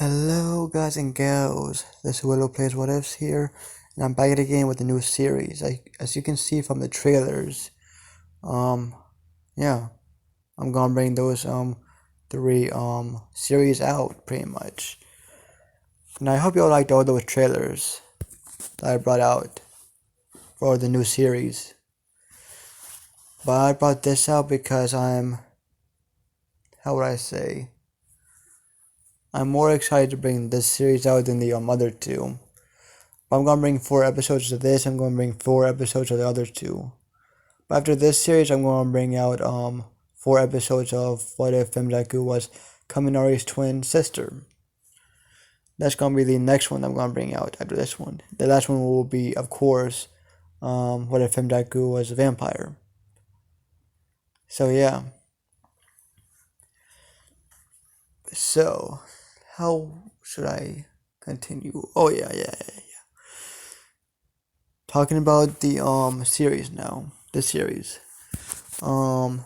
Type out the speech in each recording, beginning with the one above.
Hello guys and gals, this is Willow Plays What Ifs here, and I'm back again with a new series. As you can see from the trailers, um, yeah, I'm gonna bring those three series out pretty much. And I hope y'all liked all those trailers that I brought out for the new series. But I brought this out because how would I say? I'm more excited to bring this series out than the other two. I'm gonna bring 4 episodes of this. I'm gonna bring 4 episodes of the other two. But after this series, I'm gonna bring out 4 episodes of What If Deku was Kaminari's twin sister. That's gonna be the next one I'm gonna bring out after this one. The last one will be, of course, What If Deku was a vampire. So yeah. So how should I continue? Oh yeah. Talking about the series now. The series. Femdegu's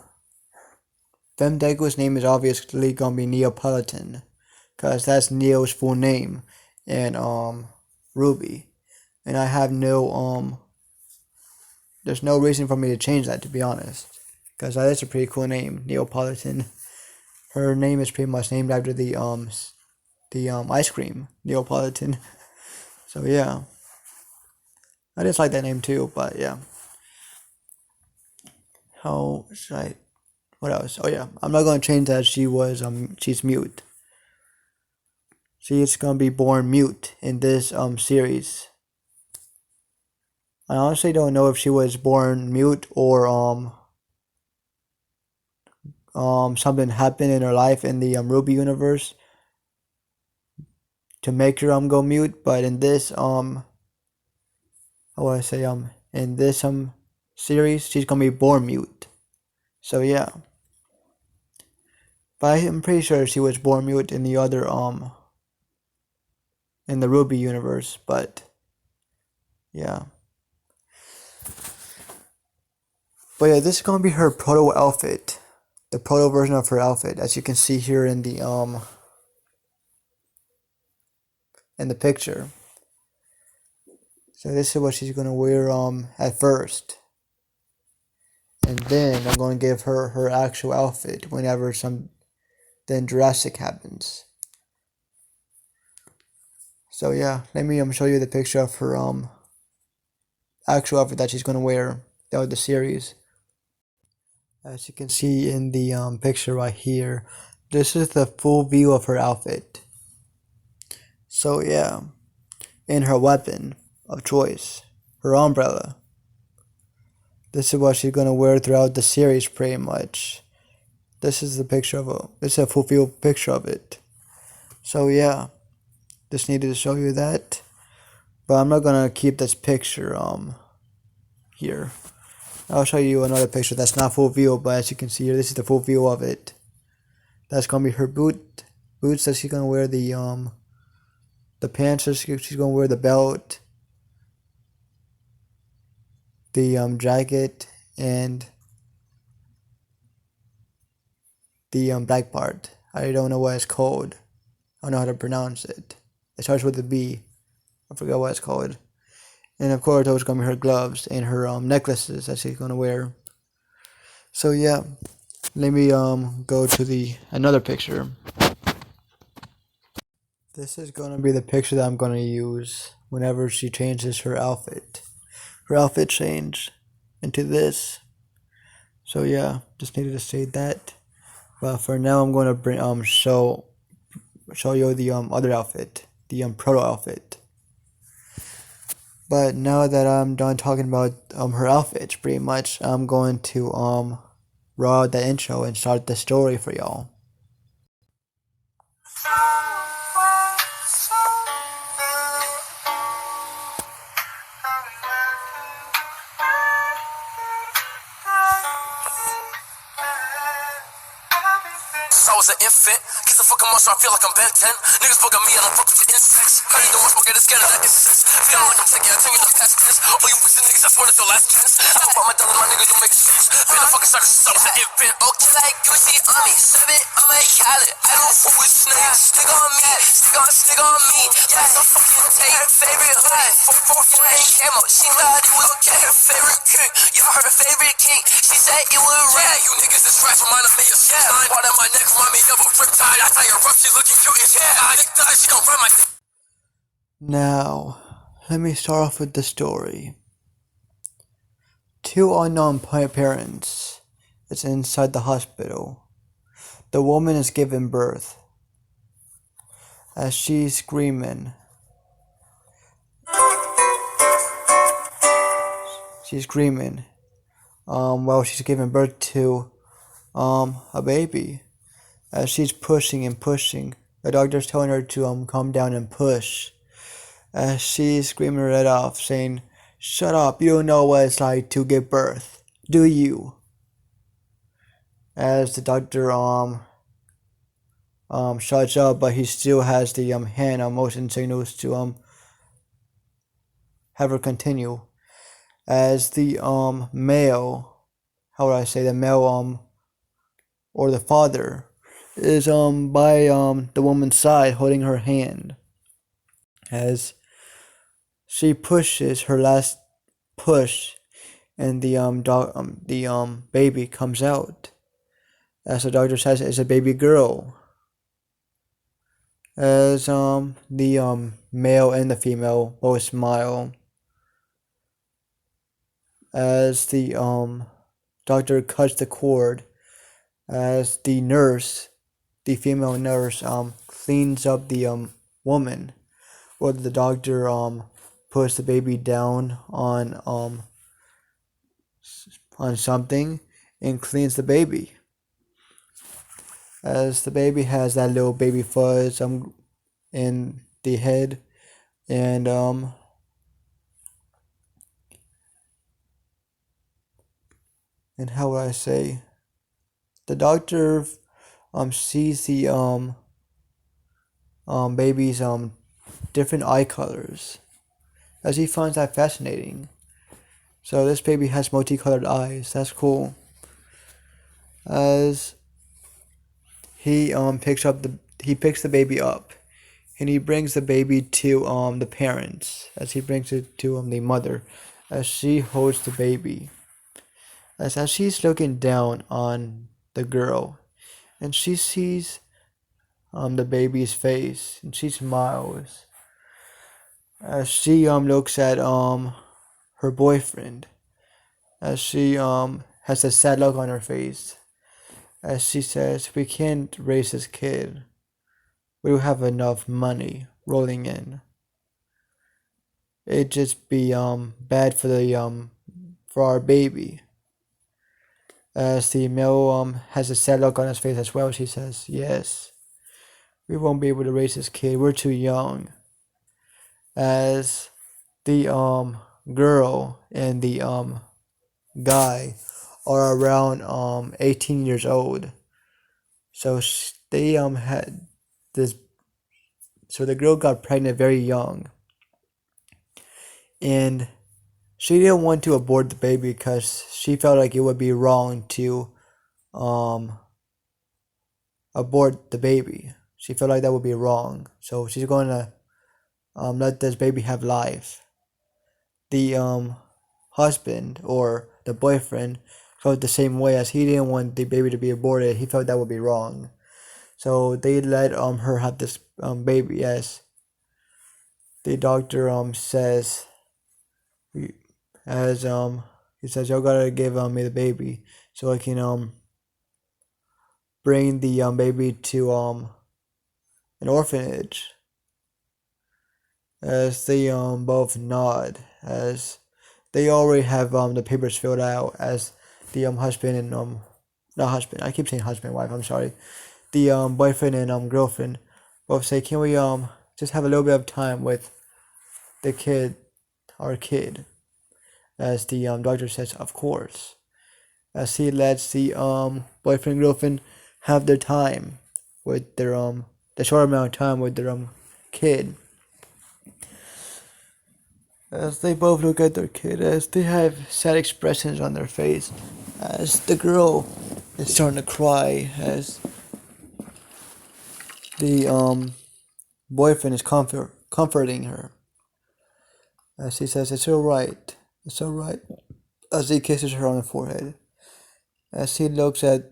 name is obviously gonna be Neapolitan, cause that's Neo's full name, and Ruby, and I have there's no reason for me to change that, to be honest, cause that is a pretty cool name, Neapolitan. Her name is pretty much named after the ice cream, Neapolitan. So yeah, I just like that name too. But yeah, how should I? What else? Oh yeah, I'm not gonna change that. She's mute. She's gonna be born mute in this series. I honestly don't know if she was born mute or something happened in her life in the Ruby universe to make her go mute. But in this how would I say in this series, she's gonna be born mute. So yeah. But I'm pretty sure she was born mute in the other in the Ruby universe, but yeah. But yeah, this is gonna be her proto outfit. The proto version of her outfit, as you can see here in the picture. So this is what she's gonna wear at first. And then I'm gonna give her her actual outfit whenever something drastic happens. So yeah, let me show you the picture of her actual outfit that she's gonna wear throughout the series. As you can see in the picture right here, this is the full view of her outfit. So yeah, in her weapon of choice, her umbrella. This is what she's gonna wear throughout the series pretty much. This is the picture this is a full view picture of it. So yeah, just needed to show you that. But I'm not gonna keep this picture here. I'll show you another picture that's not full view, but as you can see here, this is the full view of it. That's gonna be her boots that she's gonna wear, the pants that she's gonna wear, the belt, the jacket, and the black part. I don't know what it's called. I don't know how to pronounce it. It starts with a B. I forgot what it's called. And of course, those are gonna be her gloves and her necklaces that she's gonna wear. So yeah, let me go to another picture. This is gonna be the picture that I'm gonna use whenever she changes her outfit. Her outfit changed into this. So yeah, just needed to say that. But for now, I'm gonna show you the other outfit, the proto outfit. But now that I'm done talking about her outfits, pretty much, I'm going to roll out the intro and start the story for y'all. I was an infant, kiss a fucking monster, I feel like I'm Ben 10. Niggas bug on me, I don't fuck with your insects. How you doing, smoke, get scared of that incense. Feeling like I'm taking a 10 years of past tense. All you pussy niggas, I swear it's your last chance. I fuck about my dollar, my niggas don't make sense. Been a fucking sucker since I was an infant. Okay, like Gucci on me, 7, I'm a Khaled. I don't fool with snakes. Nigga on me, Stick on me. Yeah, so fucking take her favorite hood. 448 camo. She thought it was okay. Her favorite king. Yeah, her favorite king. She said it was red. You niggas is trash. Remind me of shit. Part of my neck. Remind me of a riptide. I tie her up. She looking cute as shit. I think that she gon' run my. Now, let me start off with the story. Two unknown parents is inside the hospital. The woman is giving birth. As she's screaming, while she's giving birth to a baby. As she's pushing and pushing, the doctor's telling her to calm down and push. As she's screaming her head off, saying, "Shut up! You don't know what it's like to give birth, do you?" As the doctor shuts up, but he still has the hand motion signals to have her continue. As the male, how would I say, the male or the father is by the woman's side holding her hand. As she pushes her last push, and the baby comes out. As the doctor says, it's a baby girl. As the male and the female both smile. As the doctor cuts the cord. As the nurse, the female nurse, cleans up the woman, or the doctor puts the baby down on something and cleans the baby. As the baby has that little baby fuzz in the head, and how would I say, the doctor sees the baby's different eye colors, as he finds that fascinating. So this baby has multicolored eyes. That's cool. As he picks the baby up, and he brings the baby to the parents. As he brings it to the mother, as she holds the baby. As she's looking down on the girl, and she sees the baby's face, and she smiles. As she looks at her boyfriend, as she has a sad look on her face, as she says, "We can't raise this kid. We don't have enough money rolling in. It'd just be bad for the for our baby." As the male has a sad look on his face as well, she says, "Yes, we won't be able to raise this kid. We're too young." As the girl and the guy are around 18 years old, so they had this. So the girl got pregnant very young, and she didn't want to abort the baby because she felt like it would be wrong to abort the baby. She felt like that would be wrong, so she's going to let this baby have life. The husband or the boyfriend felt the same way, as he didn't want the baby to be aborted. He felt that would be wrong, so they let her have this baby. As the doctor says, as he says, "Y'all gotta give me the baby so I can bring the baby to an orphanage." As they both nod, as they already have the papers filled out, as the husband and not husband, I keep saying husband, wife, I'm sorry, the boyfriend and girlfriend both say, "Can we just have a little bit of time with the kid, our kid?" As the doctor says, "Of course." As he lets the boyfriend and girlfriend have their time with their the short amount of time with their kid. As they both look at their kid, as they have sad expressions on their face, as the girl is starting to cry, as the boyfriend is comforting her. As he says, "It's alright. It's alright." As he kisses her on the forehead. As he looks at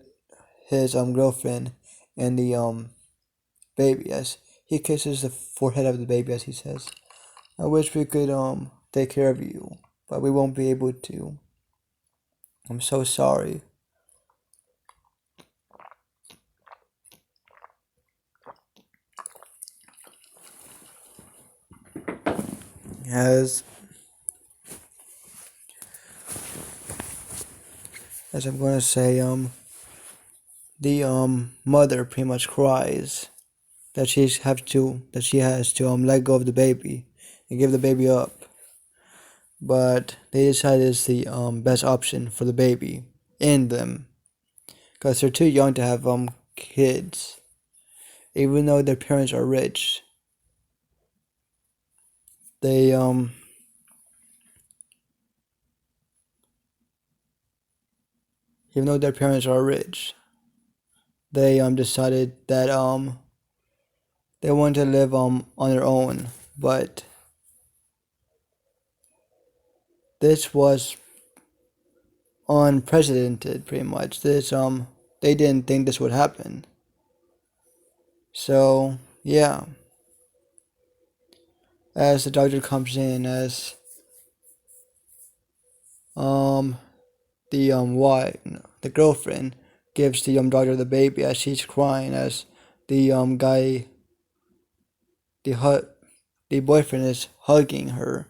his girlfriend and the baby, as he kisses the forehead of the baby, as he says, "I wish we could take care of you, but we won't be able to. I'm so sorry." As I'm gonna say, the mother pretty much cries that she has to let go of the baby and give the baby up. But they decide it's the best option for the baby and them, because they're too young to have kids, even though their parents are rich. They even though their parents are rich, they decided that they want to live on their own. But this was unprecedented, pretty much. This they didn't think this would happen. So yeah, as the doctor comes in, as um the girlfriend gives the daughter the baby, as she's crying, as the guy the hu- the boyfriend is hugging her,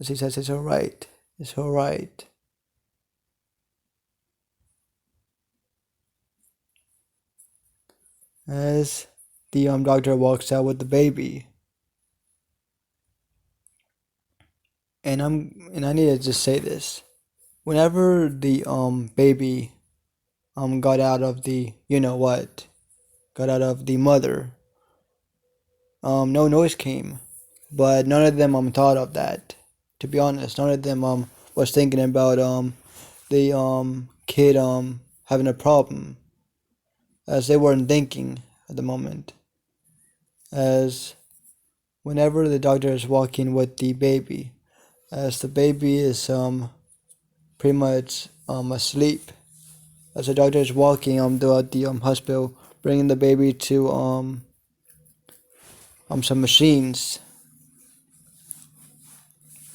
as he says, "It's alright, it's alright." As the doctor walks out with the baby, and I need to just say this: whenever the baby got out of the got out of the mother, no noise came, but none of them thought of that. To be honest, none of them was thinking about the kid having a problem, as they weren't thinking at the moment. As whenever the doctor is walking with the baby, as the baby is pretty much asleep, as the doctor is walking throughout the hospital, bringing the baby to some machines.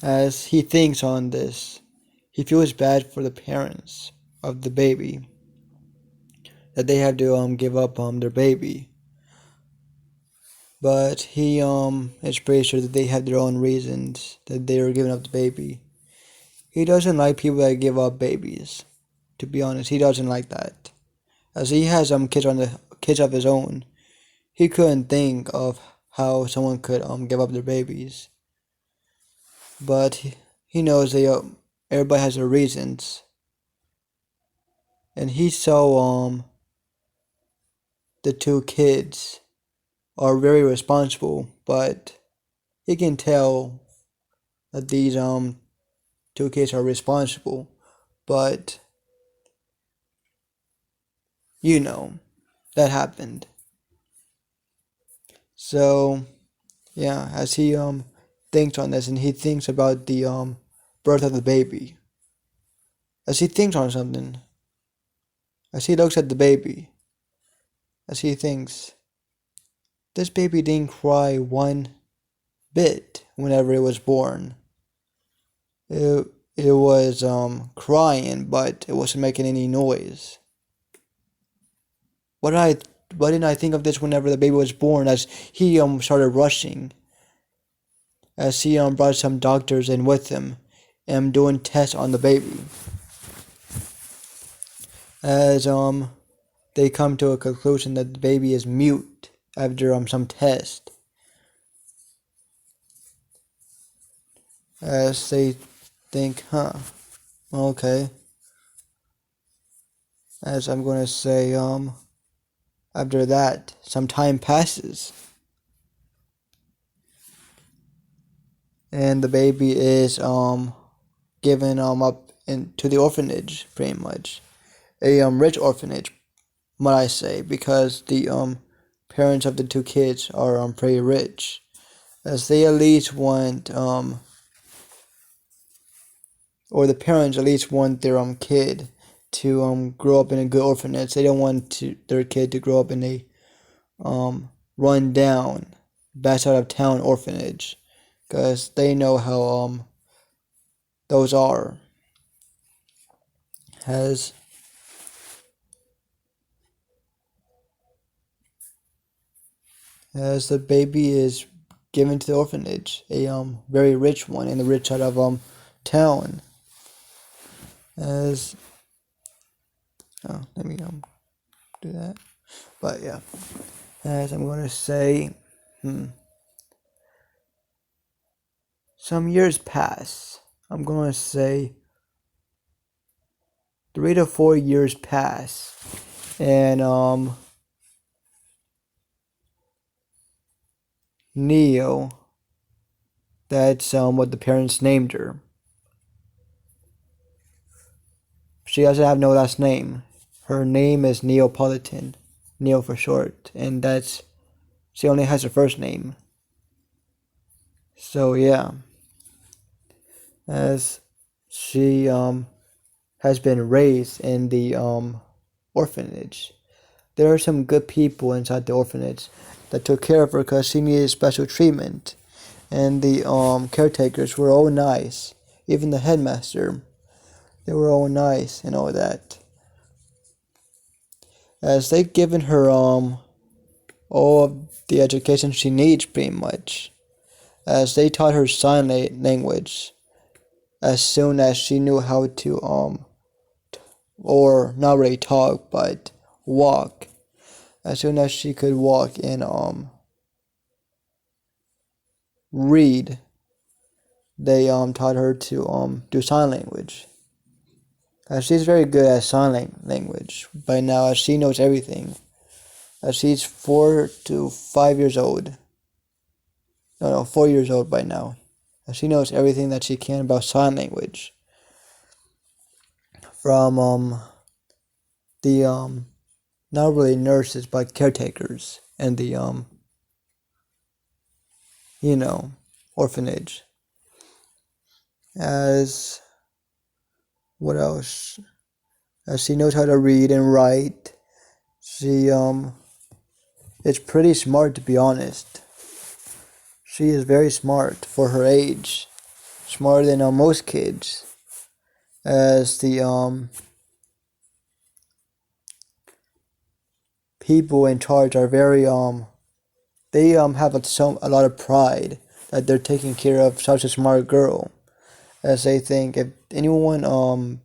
As he thinks on this, he feels bad for the parents of the baby, that they have to give up their baby. But he is pretty sure that they have their own reasons that they are giving up the baby. He doesn't like people that give up babies. To be honest, he doesn't like that. As he has kids of his own, he couldn't think of how someone could give up their babies. But he knows they everybody has their reasons, and he saw the two kids are very responsible, but he can tell that these two kids are responsible, but that happened. So yeah, as he thinks on this, and he thinks about the birth of the baby, as he thinks on something, as he looks at the baby, as he thinks, this baby didn't cry one bit whenever it was born. It was crying, but it wasn't making any noise. Why didn't I think of this whenever the baby was born? As he started rushing, as he brought some doctors in with him, and doing tests on the baby. As they come to a conclusion that the baby is mute after some test. As they think, okay. As I'm gonna say, after that, some time passes, and the baby is given up into the orphanage, pretty much a rich orphanage, might I say, because the parents of the two kids are pretty rich, as they at least want or the parents at least want their kid to grow up in a good orphanage. They don't want their kid to grow up in a run down, bad side of town orphanage, because they know how those are. As the baby is given to the orphanage, a very rich one in the rich side of town. As let me do that. But yeah, as I'm going to say, some years pass. I'm going to say 3 to 4 years pass, and Neo, that's what the parents named her. She doesn't have no last name. Her name is Neapolitan, Neo for short, and she only has her first name. So yeah, as she has been raised in the orphanage. There are some good people inside the orphanage that took care of her because she needed special treatment, and the caretakers were all nice. Even the headmaster, they were all nice and all that. As they've given her all of the education she needs, pretty much. As they taught her sign language as soon as she knew how to or not really talk but walk. As soon as she could walk and read, they taught her to do sign language. As she's very good at sign language by now, as she knows everything. As she's 4 to 5 years old. No, 4 years old by now. As she knows everything that she can about sign language. From the not really nurses but caretakers and the orphanage. As what else? As she knows how to read and write. She is pretty smart, to be honest. She is very smart for her age. Smarter than most kids. As the people in charge are very they have a lot of pride that they're taking care of such a smart girl. As they think if anyone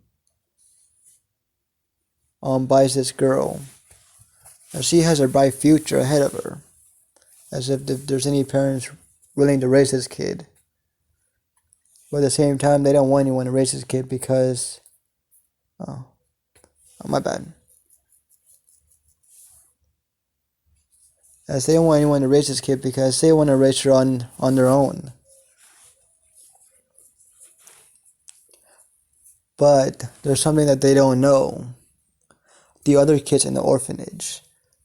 buys this girl, as she has a bright future ahead of her. As if there's any parents willing to raise this kid. But at the same time, they don't want anyone to raise this kid because oh my bad. As they don't want anyone to raise this kid because they want to raise her on their own. But there's something that they don't know. The other kids in the orphanage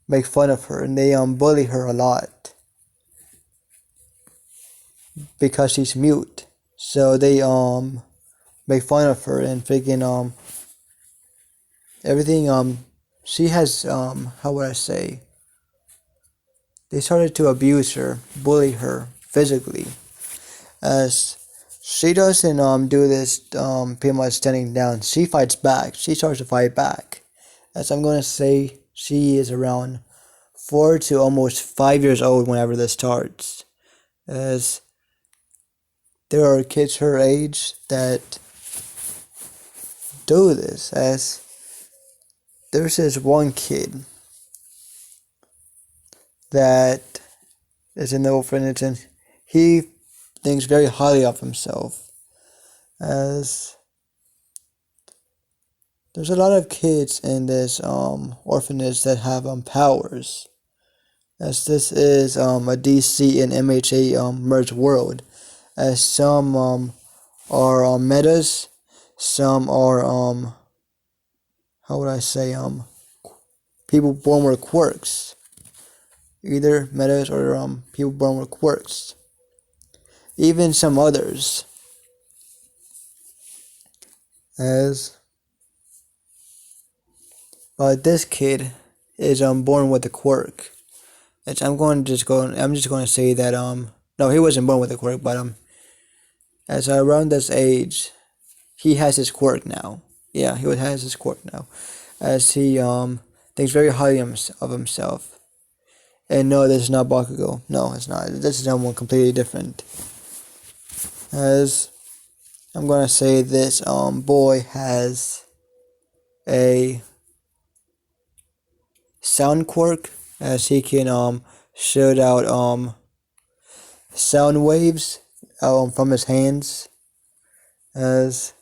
make fun of her and they bully her a lot because she's mute. So they make fun of her and freaking everything she has how would I say, they started to abuse her, bully her physically. As she doesn't do this pretty much standing down. She fights back. She starts to fight back. As I'm gonna say, she is around 4 to almost 5 years old whenever this starts. As there are kids her age that do this. As there's this one kid that is in the orphanage and he thinks very highly of himself. As there's a lot of kids in this orphanage that have powers. As this is a DC and MHA merged world. As some are metas, some are how would I say people born with quirks. either metas or people born with quirks. Even some others, as this kid is born with a quirk. I'm just going to say that no, he wasn't born with a quirk, but as around this age, he has his quirk now. Yeah, he has his quirk now, as he thinks very highly of himself. And no, this is not Bakugo. No, it's not. This is someone completely different. As I'm gonna say, this boy has a sound quirk, as he can shoot out sound waves from his hands. As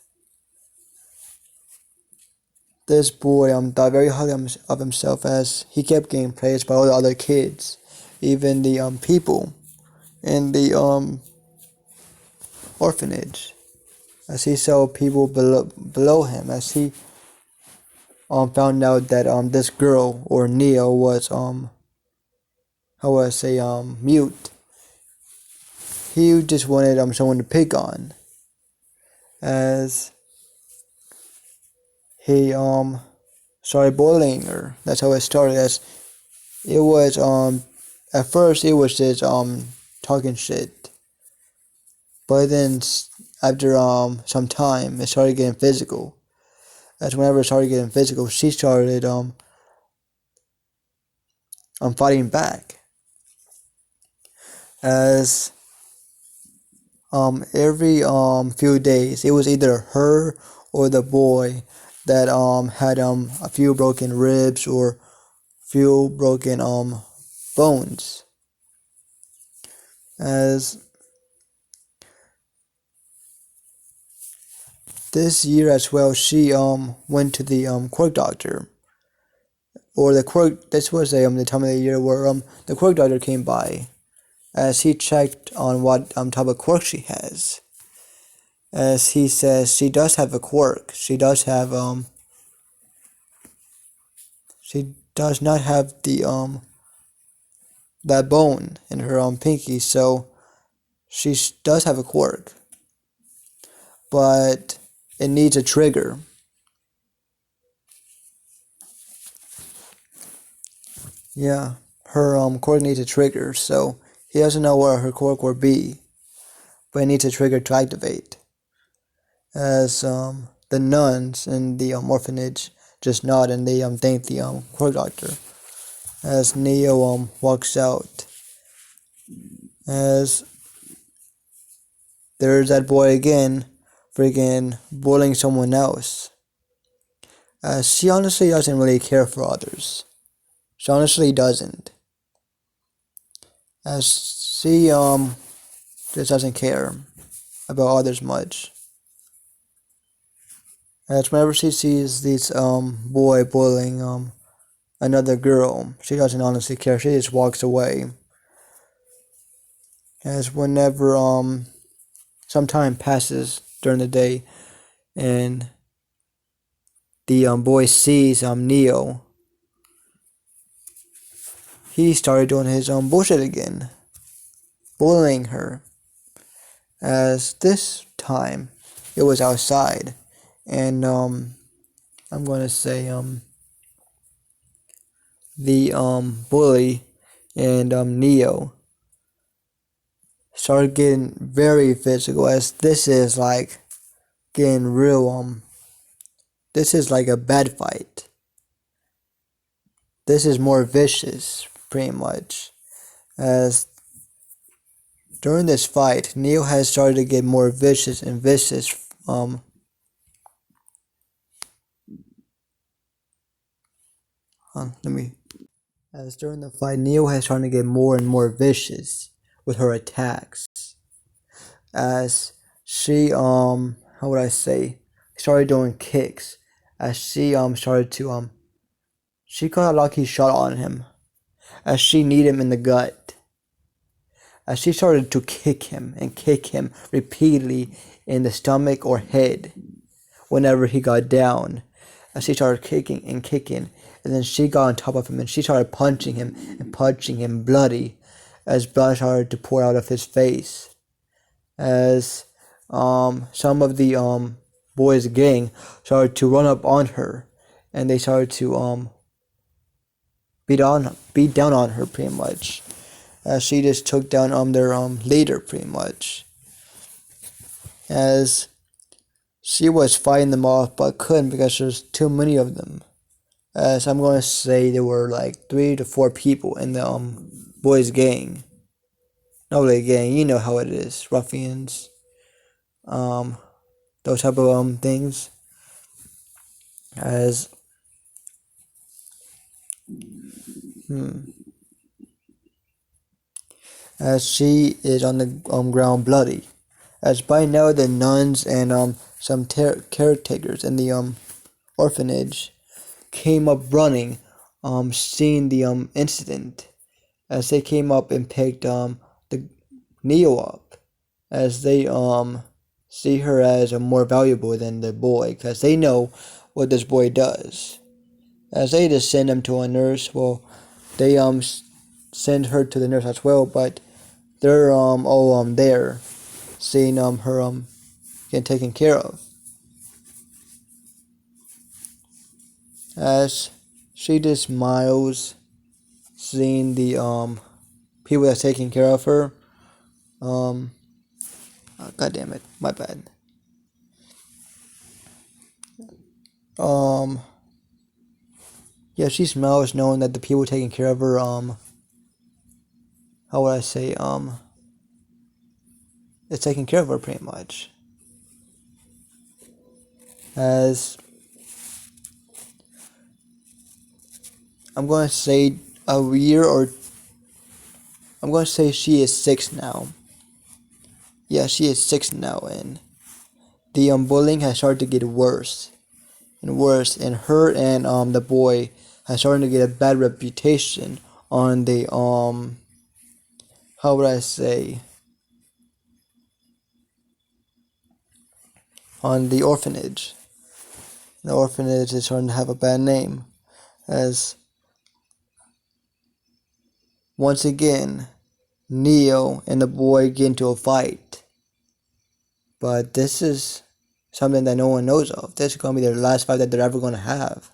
this boy thought very highly of himself, as he kept getting praised by all the other kids, even the people in the orphanage, as he saw people below him, as he found out that this girl or Neo was how would I say mute. He just wanted someone to pick on, as he started bullying her. That's how it started. As it was at first it was just talking shit, but then after some time it started getting physical. As whenever it started getting physical, she started fighting back. As every few days, it was either her or the boy that had a few broken ribs or few broken bones. As this year as well, she went to the quirk doctor, or the quirk. This was the time of the year where the quirk doctor came by, as he checked on what type of quirk she has. As he says, she does have a quirk. She does have she does not have the that bone in her pinky, so she does have a quirk, but it needs a trigger. Yeah, her quirk needs a trigger, so he doesn't know where her quirk will be, but it needs a trigger to activate. As the nuns in the orphanage just nod and they thank the quirk doctor. As Neo walks out, as there's that boy again, freaking bullying someone else. She honestly doesn't really care for others. She honestly doesn't. As she just doesn't care about others much. As whenever she sees this boy bullying another girl, she doesn't honestly care. She just walks away. As whenever some time passes during the day, and the boy sees Neo, he started doing his bullshit again, bullying her. As this time it was outside, and I'm gonna say the bully and Neo started getting very physical, as this is like getting real this is like a bad fight. This is more vicious, pretty much. As during this fight, Neo has started to get more vicious and vicious. As during the fight, Neo has started to get more and more vicious with her attacks. As she how would I say, started doing kicks. As she started to she got a lucky shot on him, as she kneed him in the gut. As she started to kick him repeatedly in the stomach or head whenever he got down. As she started kicking, and then she got on top of him and she started punching him bloody, as blood started to pour out of his face. As some of the boys' gang started to run up on her, and they started to beat down on her pretty much. As she just took down their leader pretty much. As she was fighting them off but couldn't because there's too many of them. As I'm gonna say there were like 3 to 4 people in the boys' gang. No, the gang, you know how it is, ruffians, um, those type of things. As as she is on the ground bloody. As by now the nuns and some caretakers in the orphanage came up running, seeing the incident. As they came up and picked the Neo up, as they see her as more valuable than the boy, because they know what this boy does. As they just send him to a nurse, well, they send her to the nurse as well, but they're all there, seeing her getting taken care of. As she just smiles, seeing the people that's taking care of her. Oh, God damn it, my bad. Yeah, she smiles knowing that the people taking care of her, how would I say, is taking care of her pretty much. As I'm going to say a year or I'm going to say she is 6 now. Yeah, she is 6 now, and the bullying has started to get worse and worse, and her and the boy has started to get a bad reputation on the how would I say, on the orphanage. The orphanage is starting to have a bad name, as once again Neo and the boy get into a fight. But this is something that no one knows of. This is going to be their last fight that they're ever going to have.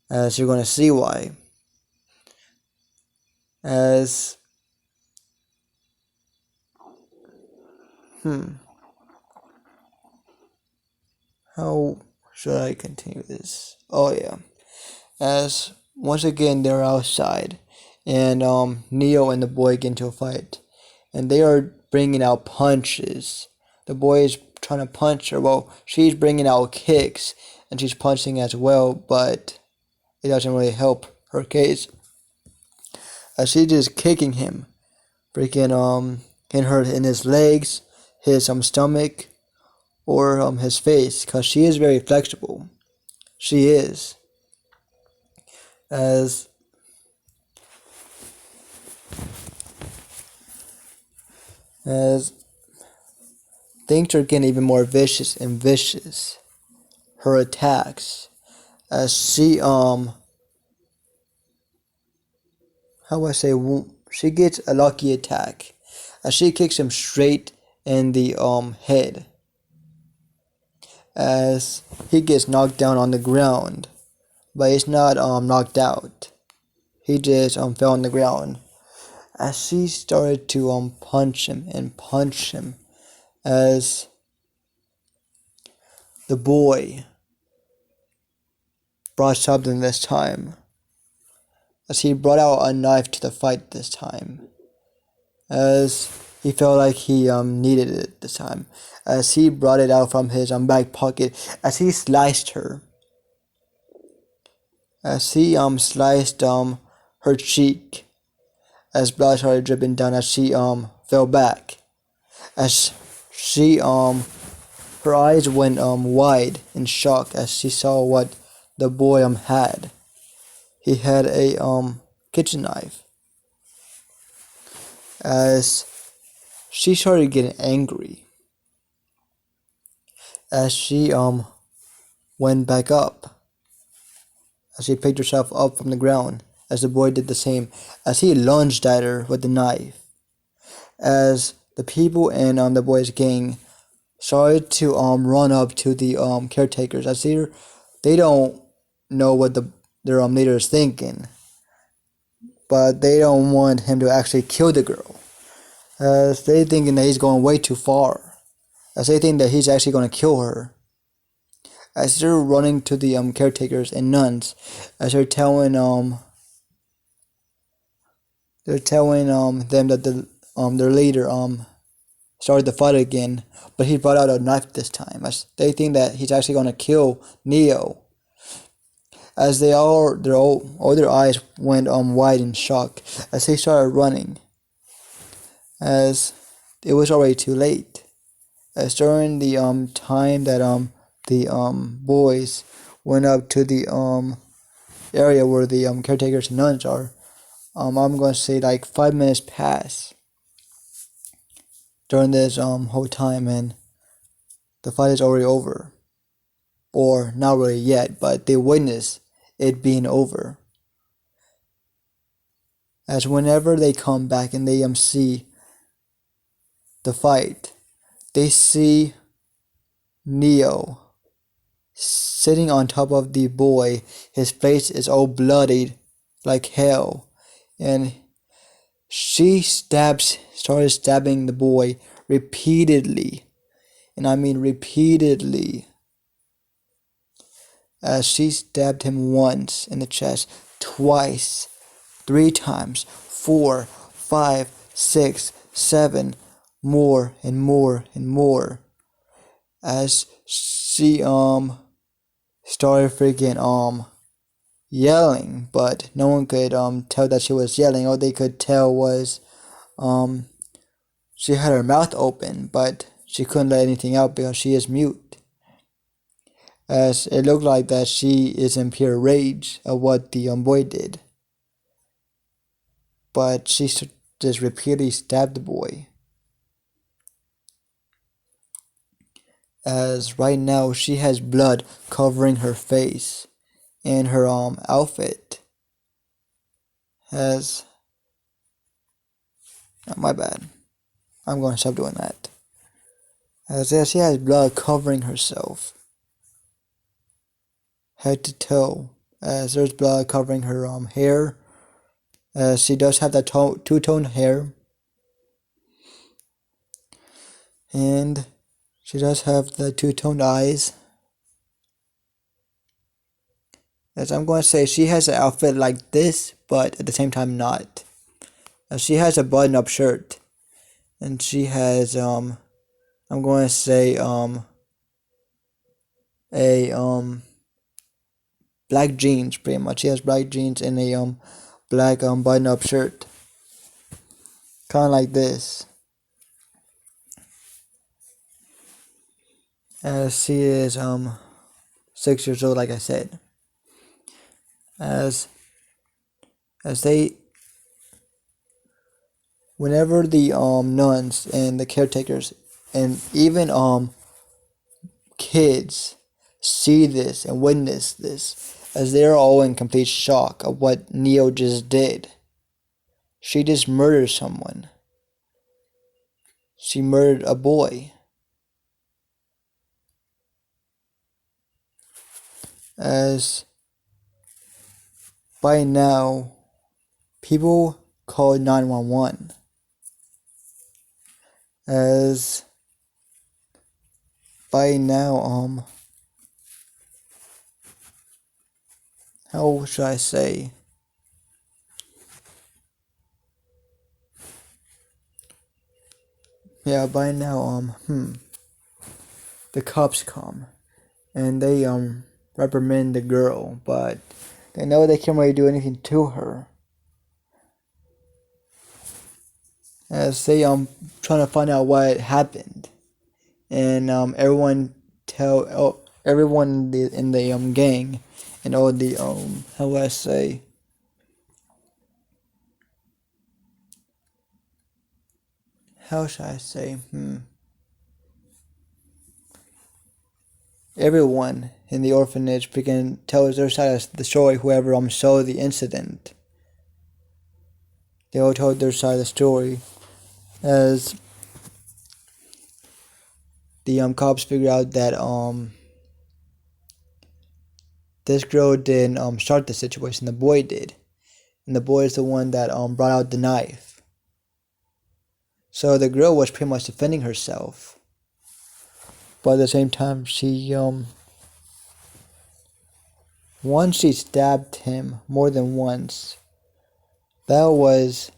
As you're going to see why. As how should I continue this? Oh yeah. As once again they're outside, and Neo and the boy get into a fight, and they are bringing out punches. The boy is trying to punch her. Well, she's bringing out kicks, and she's punching as well, but it doesn't really help her case. As she's just kicking him, freaking hitting her in his legs, his stomach, or his face, cause she is very flexible. She is. As things are getting even more vicious and vicious. Her attacks, as she how do I say, she gets a lucky attack, as she kicks him straight in the head, as he gets knocked down on the ground, but he's not knocked out. He just fell on the ground. As she started to punch him and punch him, as the boy brought something this time, as he brought out a knife to the fight this time, as he felt like he needed it this time, as he brought it out from his back pocket, as he sliced her, as he sliced her cheek, as blood started dripping down, as she fell back, as she her eyes went wide in shock as she saw what the boy had. He had a kitchen knife. As she started getting angry, as she went back up, as she picked herself up from the ground, as the boy did the same, as he lunged at her with the knife. As the people in the boy's gang started to run up to the caretakers, as they don't know what their leader is thinking, but they don't want him to actually kill the girl, as they thinking that he's going way too far, as they think that he's actually going to kill her. As they're running to the caretakers and nuns, as they're telling them that their leader started the fight again, but he brought out a knife this time, as they think that he's actually going to kill Neo. As all their eyes went wide in shock as they started running, as it was already too late. As during the time that the boys went up to the area where the caretakers and nuns are, I'm going to say like 5 minutes pass during this whole time, and the fight is already over, or not really yet, but they witness it being over. As whenever they come back and they see the fight, they see Neo sitting on top of the boy. His face is all bloodied like hell, and she started stabbing the boy repeatedly, and I mean repeatedly, as she stabbed him once in the chest, twice, 3 times, 4, 5, 6, 7, more and more and more, as she started freaking yelling, but no one could tell that she was yelling. All they could tell was she had her mouth open, but she couldn't let anything out because she is mute. As it looked like that she is in pure rage of what the boy did, but she just repeatedly stabbed the boy. As right now she has blood covering her face and her outfit. As my bad, I'm going to stop doing that. As she has blood covering herself, head to toe. As there's blood covering her hair. As she does have that two-tone hair, and she does have the two-toned eyes. As I'm going to say, she has an outfit like this, but at the same time not. As she has a button-up shirt, and she has I'm going to say a black jeans, pretty much. She has black jeans and a black button-up shirt, kind of like this. As she is 6 years old, like I said. As they, whenever the nuns and the caretakers and even kids see this and witness this, as they're all in complete shock of what Neo just did. She just murdered someone. She murdered a boy. As by now, people called 911. As by now, how should I say? Yeah, by now, the cops come and they reprimand the girl, but they know they can't really do anything to her. As they trying to find out what happened, and everyone everyone in the gang and all the how do I say, how should I say, everyone in the orphanage freaking tells their side of the story. Whoever saw the incident, they all told their side of the story. As the cops figured out that this girl didn't start the situation, the boy did, and the boy is the one that brought out the knife. So the girl was pretty much defending herself, but at the same time once she stabbed him more than once. That was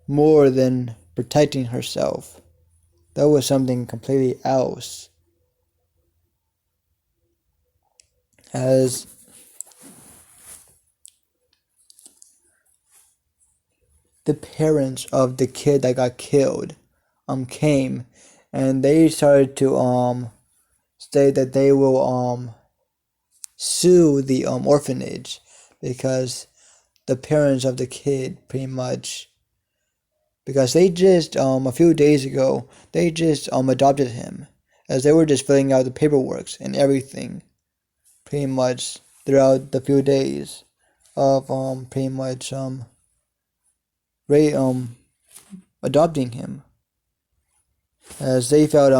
more than protecting herself. That was something completely else. As the parents of the kid that got killed came, and they started to say that they will sue the orphanage, because the parents of the kid pretty much, because they just a few days ago they just adopted him, as they were just filling out the paperwork and everything pretty much throughout the few days of pretty much Ray adopting him, as they felt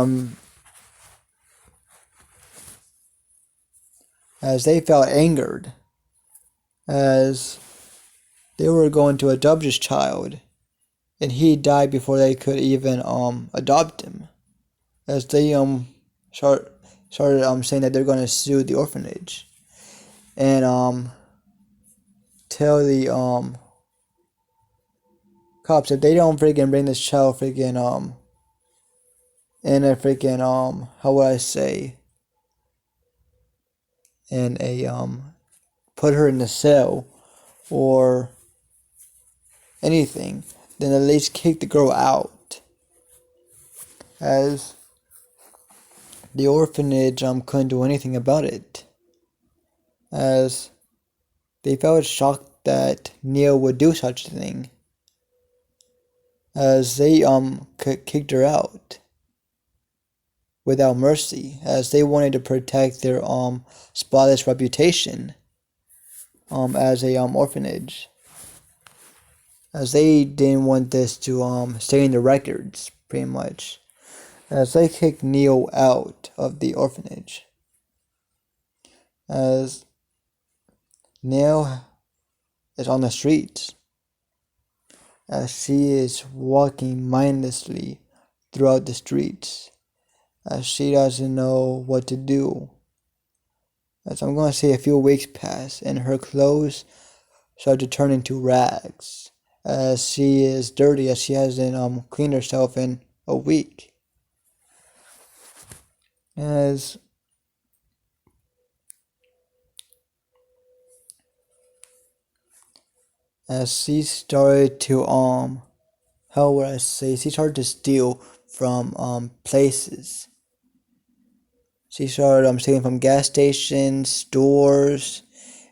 angered, as they were going to adopt his child, and he died before they could even adopt him. As they started saying that they're going to sue the orphanage and tell the cops if they don't freaking bring this child freaking in a freaking how would I say, in a put her in a cell or anything, then at least kick the girl out. As the orphanage couldn't do anything about it, as they felt shocked that Neil would do such a thing, as they kicked her out without mercy, as they wanted to protect their spotless reputation as a orphanage, as they didn't want this to stay in the records pretty much, as they kicked Neil out of the orphanage, as Neil is on the streets, as she is walking mindlessly throughout the streets, as she doesn't know what to do. As I'm going to say a few weeks pass, and her clothes start to turn into rags, as she is dirty, as she hasn't cleaned herself in a week. As she started to how would I say, she started to steal from places. She started stealing from gas stations, stores,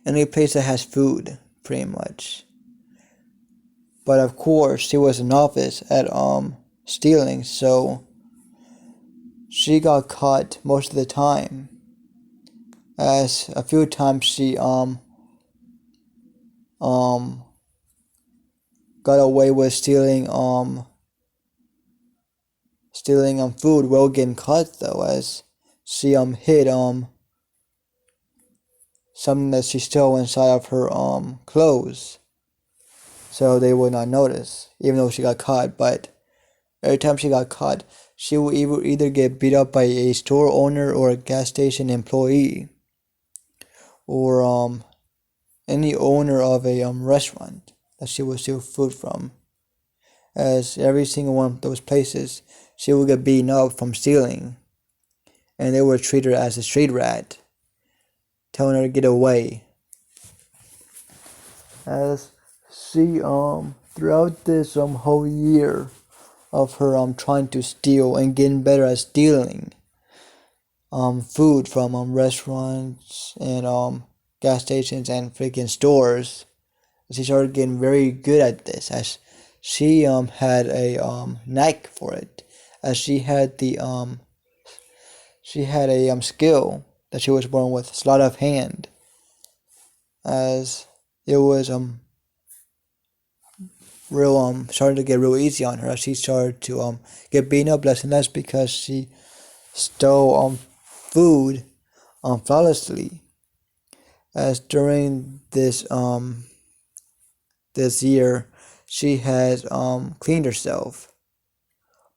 any place that has food, pretty much. But of course, she was an office at stealing, so she got caught most of the time. As a few times she got away with stealing food while getting caught, though, as she hid something that she stole inside of her clothes, so they would not notice, even though she got caught. But every time she got caught, she would either get beat up by a store owner or a gas station employee, or any owner of a restaurant that she would steal food from. As every single one of those places, she would get beaten up from stealing, and they would treat her as a street rat, telling her to get away. As she throughout this whole year of her trying to steal and getting better at stealing food from restaurants and gas stations and freaking stores, she started getting very good at this, as she had a knack for it, as she had a skill that she was born with sleight of hand, as it was real started to get real easy on her as she started to get beaten up less and less because she stole food flawlessly. As during this year, she has cleaned herself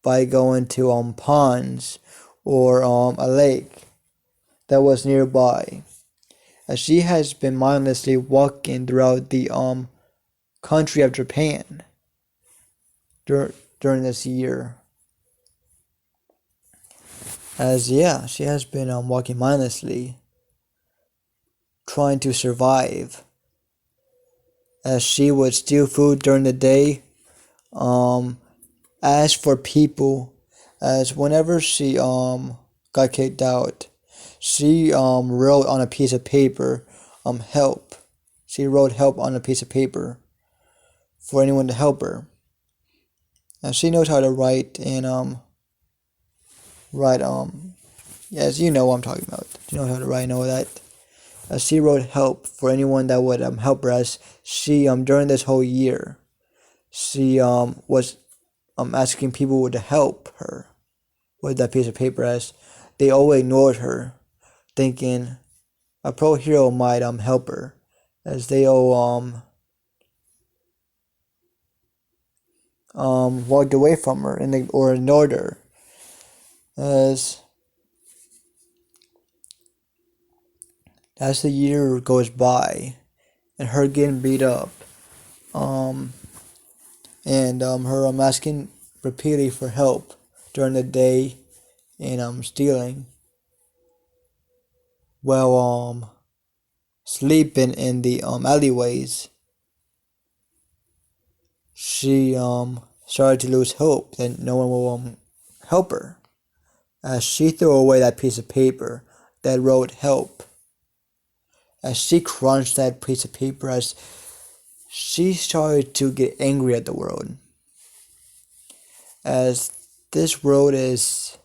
by going to ponds or a lake that was nearby. As she has been mindlessly walking throughout the country of Japan during this year. As yeah, she has been walking mindlessly, trying to survive. As she would steal food during the day, um, ask for people. As whenever she got kicked out, she wrote on a piece of paper help. She wrote help on a piece of paper for anyone to help her. And she knows how to write and write yes, you know what I'm talking about. You know how to write and all that. She wrote help for anyone that would help her. As she during this whole year, she was asking people to help her with that piece of paper, as they all ignored her, thinking a pro hero might help her, as they all walked away from her and or ignored her. As the year goes by and her getting beat up, and her asking repeatedly for help during the day and stealing, while sleeping in the alleyways, she started to lose hope that no one will help her, as she threw away that piece of paper that wrote help. As she crunched that piece of paper, as she started to get angry at the world, as this world is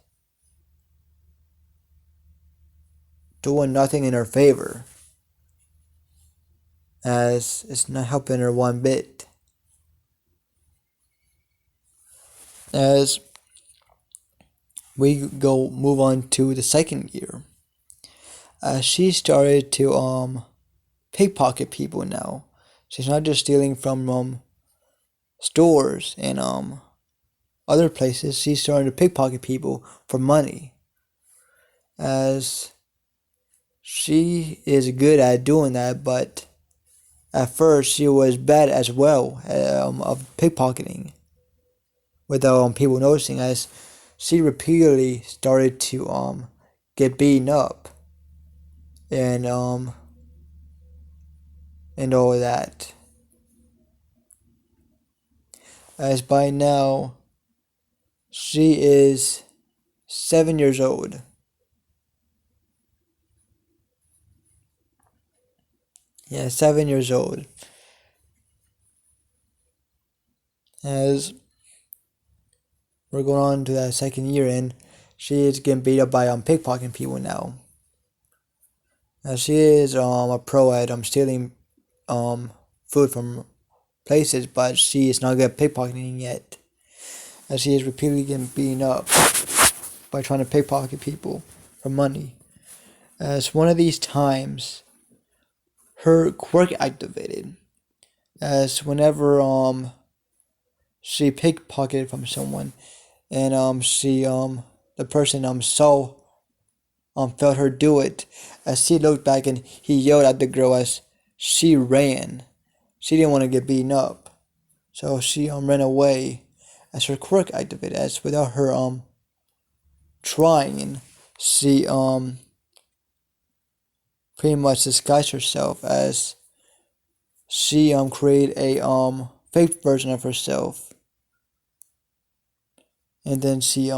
doing nothing in her favor, as it's not helping her one bit. As we go move on to the second year, she started to pickpocket people now. She's not just stealing from stores and other places. She's starting to pickpocket people for money, as she is good at doing that. But at first, she was bad as well of pickpocketing, without people noticing, as she repeatedly started to get beaten up and all of that. As by now she is 7 years old. Yeah, 7 years old. As we're going on to that second year, and she is getting beat up by pickpocketing people now. As she is a pro at stealing food from places, but she is not good at pickpocketing yet, as she is repeatedly getting beaten up by trying to pickpocket people for money. As one of these times, her quirk activated, as whenever she pickpocketed from someone, and she the person saw felt her do it, as she looked back and he yelled at the girl as she ran. She didn't want to get beaten up, so she ran away, as her quirk activated, as without her trying, she pretty much disguised herself, as she created a fake version of herself, and then she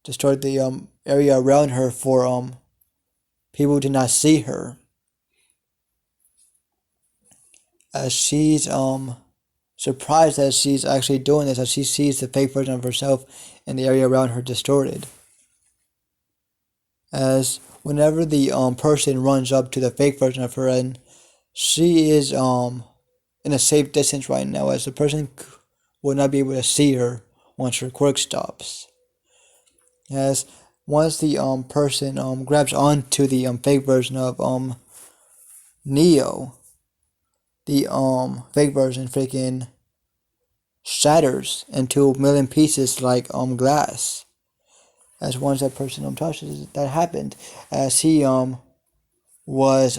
destroyed the area around her for people to not see her, as she's surprised that she's actually doing this, as she sees the fake version of herself and the area around her distorted. As whenever the person runs up to the fake version of her, and she is in a safe distance right now, as the person will not be able to see her once her quirk stops. As once the person grabs onto the fake version of Neo, the fake version freaking shatters into a million pieces like glass. As once that person touches it, that happened, as he was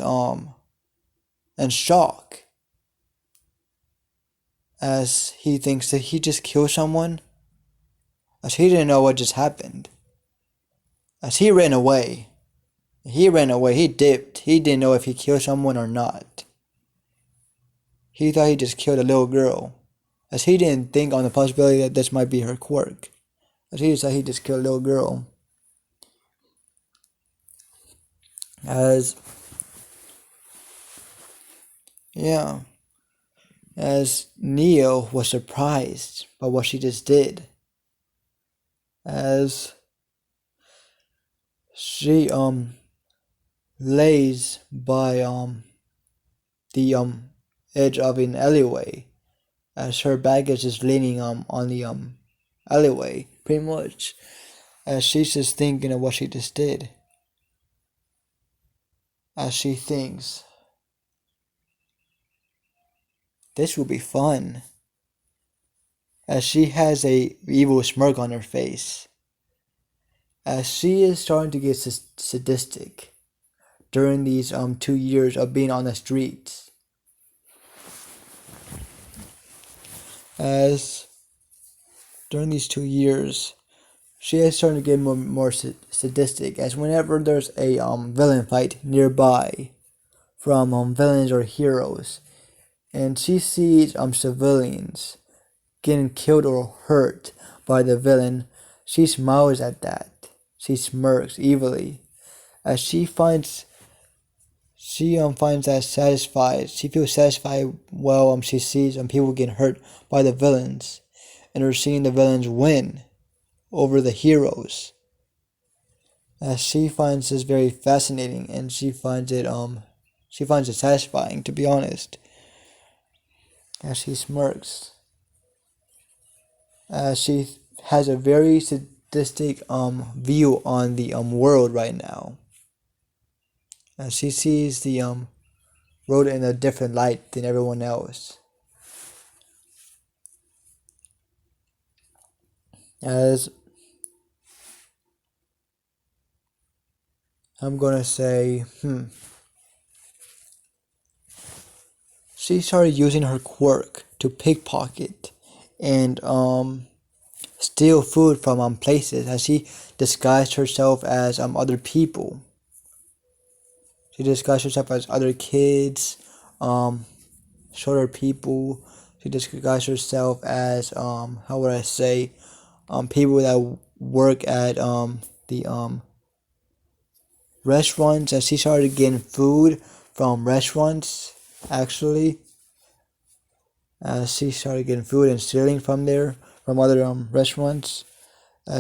in shock, as he thinks that he just killed someone, as he didn't know what just happened, as he ran away. He ran away, he dipped, he didn't know if he killed someone or not. He thought he just killed a little girl, as he didn't think on the possibility that this might be her quirk, as he thought he just killed a little girl. As, yeah, as Neo was surprised by what she just did, as she lays by the edge of an alleyway, as her baggage is leaning on the alleyway, pretty much, as she's just thinking of what she just did, as she thinks this will be fun, as she has a evil smirk on her face, as she is starting to get sadistic during these 2 years of being on the streets, as during these 2 years she is starting to get more sadistic, as whenever there's a villain fight nearby from villains or heroes, and she sees civilians getting killed or hurt by the villain, she smiles at that. She smirks evilly, as she finds that satisfied. She feels satisfied while she sees people getting hurt by the villains, and her seeing the villains win over the heroes. As she finds this very fascinating, and she finds it satisfying, to be honest. As she smirks, as she has a very sadistic view on the world right now, as she sees the world in a different light than everyone else. As I'm gonna say, she started using her quirk to pickpocket and steal food from places, as she disguised herself as other people. She disguised herself as other kids, shorter people. She disguised herself as how would I say, people that work at the restaurants, as she started getting food from restaurants, actually, as she started getting food and stealing from there, from other restaurants.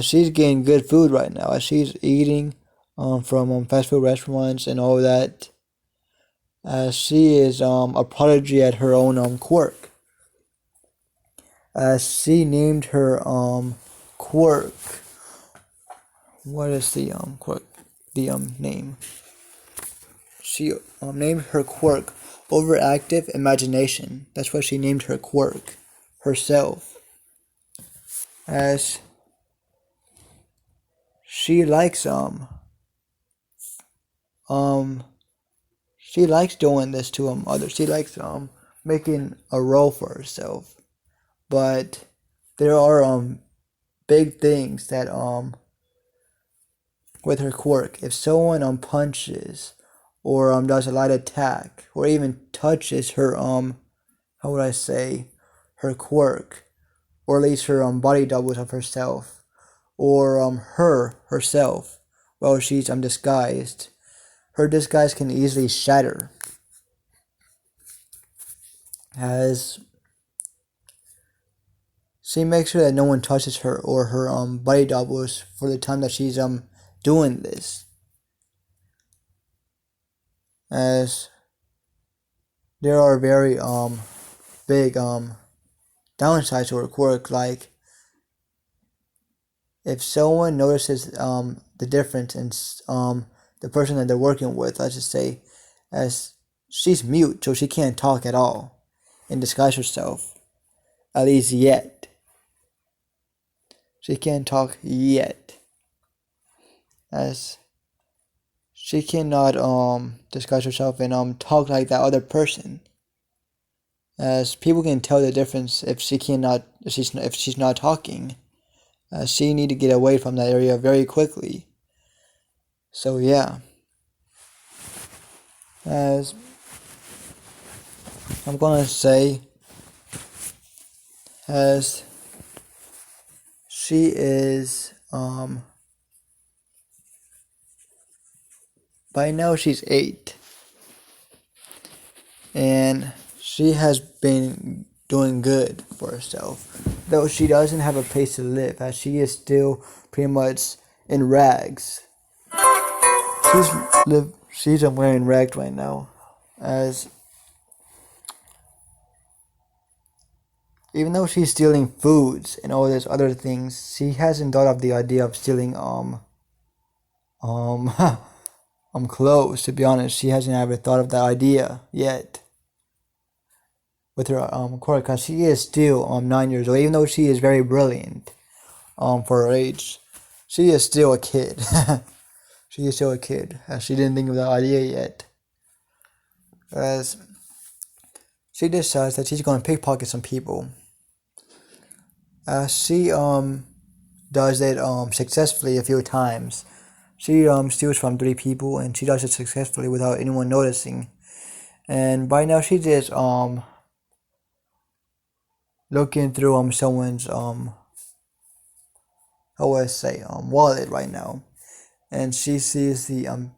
She's getting good food right now, as she's eating from fast food restaurants and all that. She is a prodigy at her own quirk. She named her quirk. What is the quirk? The name. She named her quirk overactive imagination. That's what she named her quirk herself. As she likes she likes doing this to others. She likes making a role for herself. But there are big things that with her quirk. If someone punches or does a light attack or even touches her how would I say, her quirk, or at least her body doubles of herself, or herself while she's disguised, her disguise can easily shatter, as she makes sure that no one touches her or her body doubles for the time that she's doing this. as there are very big downsides to her quirk. Like if someone notices the difference in the person that they're working with, let's just say, as she's mute, so she can't talk at all and disguise herself. At least yet. She can't talk yet. As she cannot disguise herself and talk like that other person. As people can tell the difference if she's not talking. She need to get away from that area very quickly. So yeah. As I'm gonna say, as she is by now she's 8, and she has been doing good for herself, though she doesn't have a place to live, as she is still pretty much in rags. She's wearing rags right now, as even though she's stealing foods and all these other things, she hasn't thought of the idea of stealing um clothes. To be honest, she hasn't ever thought of that idea yet. With her quirk, because she is still 9 years old, even though she is very brilliant for her age, she is still a kid. She is still a kid, as she didn't think of that idea yet. As she decides that she's going to pickpocket some people. She does it successfully a few times. She steals from 3 people, and she does it successfully without anyone noticing. And by now she just looking through someone's how would I say wallet right now, and she sees the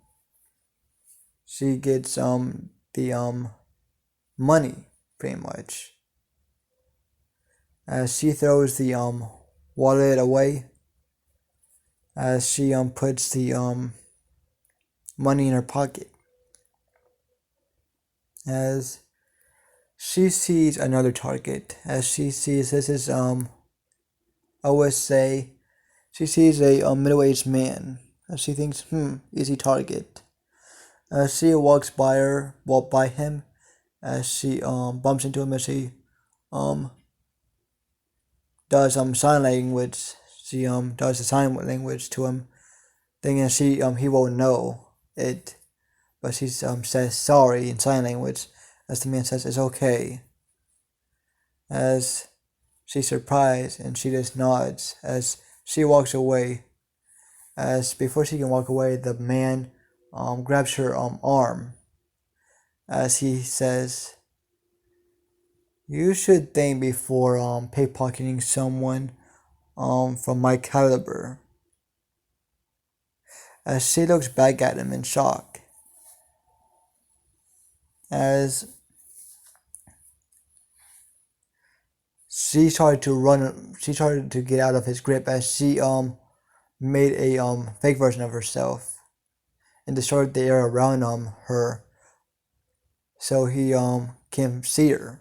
she gets the money pretty much, as she throws the wallet away, as she puts the money in her pocket, as she sees another target, as she sees this is I would say she sees a middle-aged man, as she thinks, easy target. As she walk by him, as she bumps into him, as she um does sign language. She does the sign language to him, thinking he won't know it, but she says sorry in sign language, as the man says it's okay. As she's surprised, and she just nods as she walks away. As before she can walk away, the man grabs her arm, as he says, "You should think before pickpocketing someone from my caliber." As she looks back at him in shock, as she started to get out of his grip, as she made a fake version of herself and distorted the air around her, so he can see her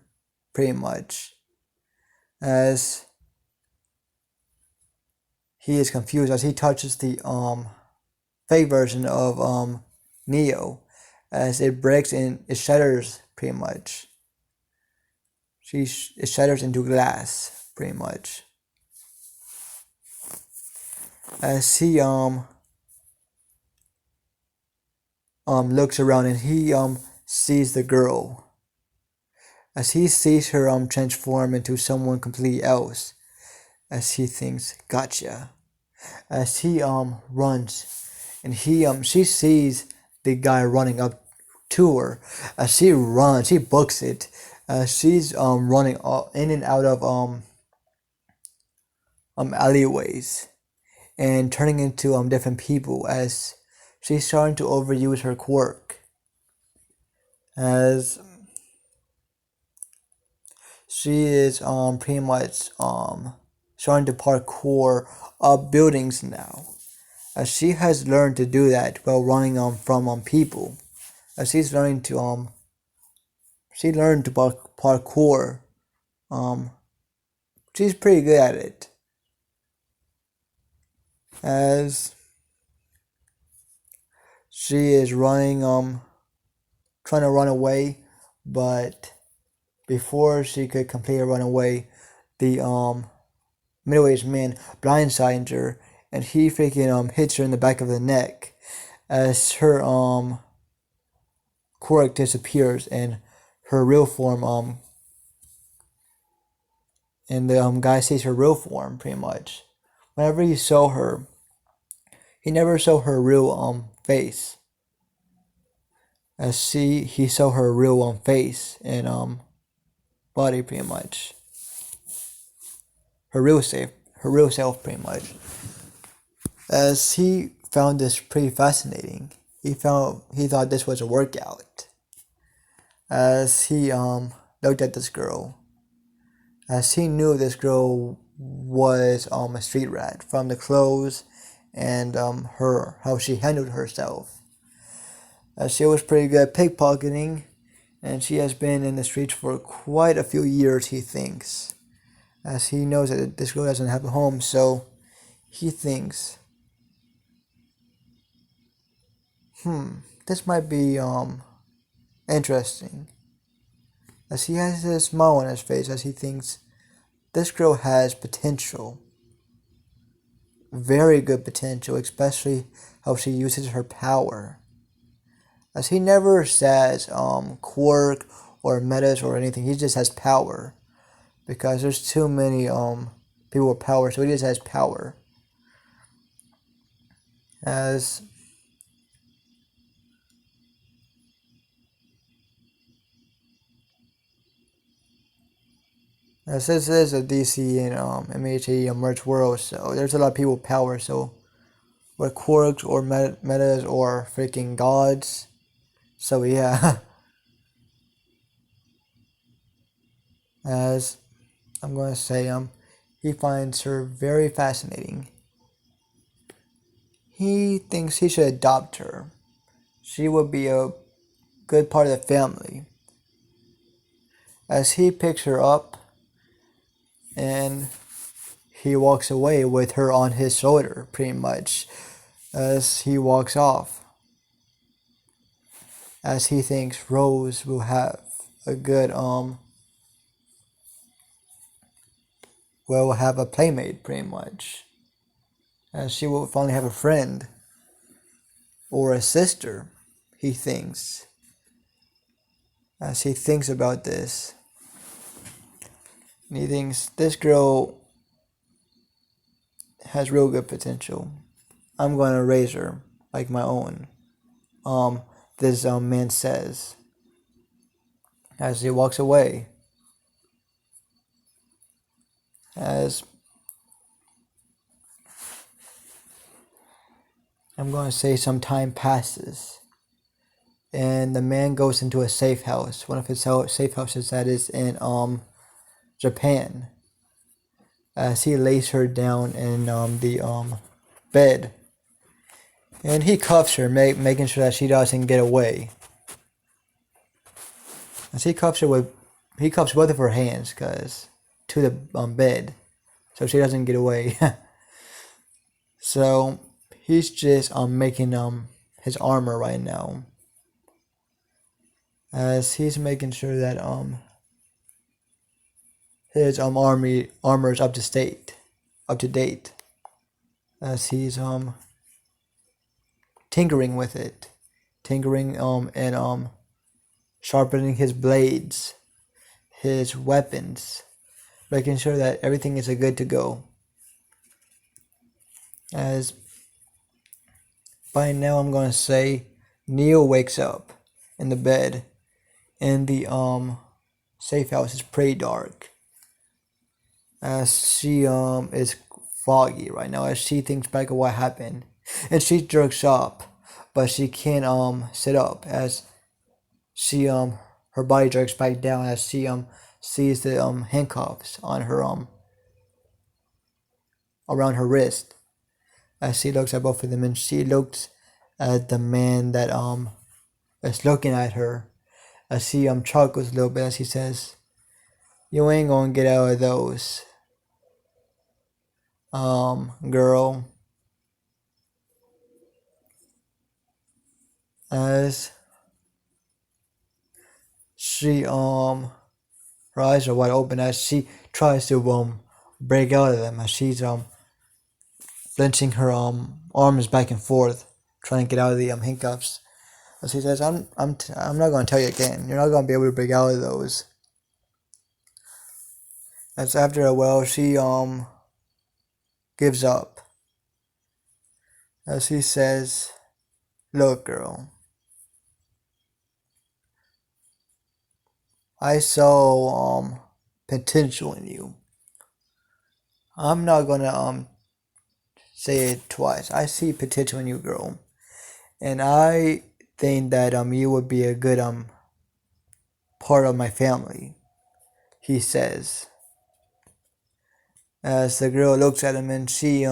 pretty much. As he is confused, as he touches the fake version of Neo, as it breaks and it shatters pretty much. It shatters into glass pretty much. As he looks around, and he sees the girl. As he sees her transform into someone completely else, as he thinks, gotcha. As he runs, and she sees the guy running up to her. As she runs, she books it. She's running in and out of alleyways, and turning into different people, as she's starting to overuse her quirk. As she is pretty much starting to parkour up buildings now, as she has learned to do that while running from people. as she's learning to she learned to parkour. Um, she's pretty good at it. As she is running, trying to run away, but before she could complete her run away, the middle-aged man blindsides her, and he freaking hits her in the back of the neck, as her quirk disappears and her real form and the guy sees her real form pretty much. Whenever he saw her, he never saw her real face. As he saw her real face and body pretty much. Her real self pretty much. As he found this pretty fascinating. He thought this was a workout. As he looked at this girl, as he knew this girl was a street rat from the clothes and her how she handled herself. As she was pretty good at pickpocketing, and she has been in the streets for quite a few years, he thinks. As he knows that this girl doesn't have a home, so he thinks, this might be interesting. As he has a smile on his face as he thinks this girl has potential. Very good potential, especially how she uses her power. As he never says quirk or metas or anything, he just has power. Because there's too many people with power, so he just has power. As this is a DC and MHA merged world, so there's a lot of people with power. So with quirks or metas or freaking gods. So yeah, as I'm gonna say, he finds her very fascinating. He thinks he should adopt her. She would be a good part of the family. As he picks her up and he walks away with her on his shoulder, pretty much, as he walks off. As he thinks Rose will have a good will have a playmate, pretty much. As she will finally have a friend or a sister, he thinks. As he thinks about this, and he thinks this girl has real good potential. I'm gonna raise her like my own. This man says as he walks away. As I'm gonna say some time passes, and the man goes into a safe house, one of his safe houses that is in Japan. As he lays her down in the bed, and he cuffs her, making sure that she doesn't get away. As he cuffs both of her hands, to the bed, so she doesn't get away. So he's just making his armor right now. As he's making sure that his armor is up to date. As he's tinkering with it, and sharpening his blades, his weapons, making sure that everything is good to go. As by now I'm gonna say Neil wakes up in the bed, and the safe house is pretty dark. As she is foggy right now as she thinks back of what happened, and she jerks up, but she can't sit up as she her body jerks back down as she sees the handcuffs on her around her wrist. As she looks at both of them, and she looks at the man that is looking at her as he chuckles a little bit as he says, "You ain't gonna get out of those, girl." As she her eyes are wide open as she tries to break out of them as she's clenching her arms back and forth, trying to get out of the handcuffs. As he says, I'm not gonna tell you again. You're not gonna be able to break out of those." As after a while, she gives up. As he says, "Look, girl, I saw potential in you. I'm not gonna say it twice. I see potential in you, girl, and I think that you would be a good part of my family." He says, as the girl looks at him and she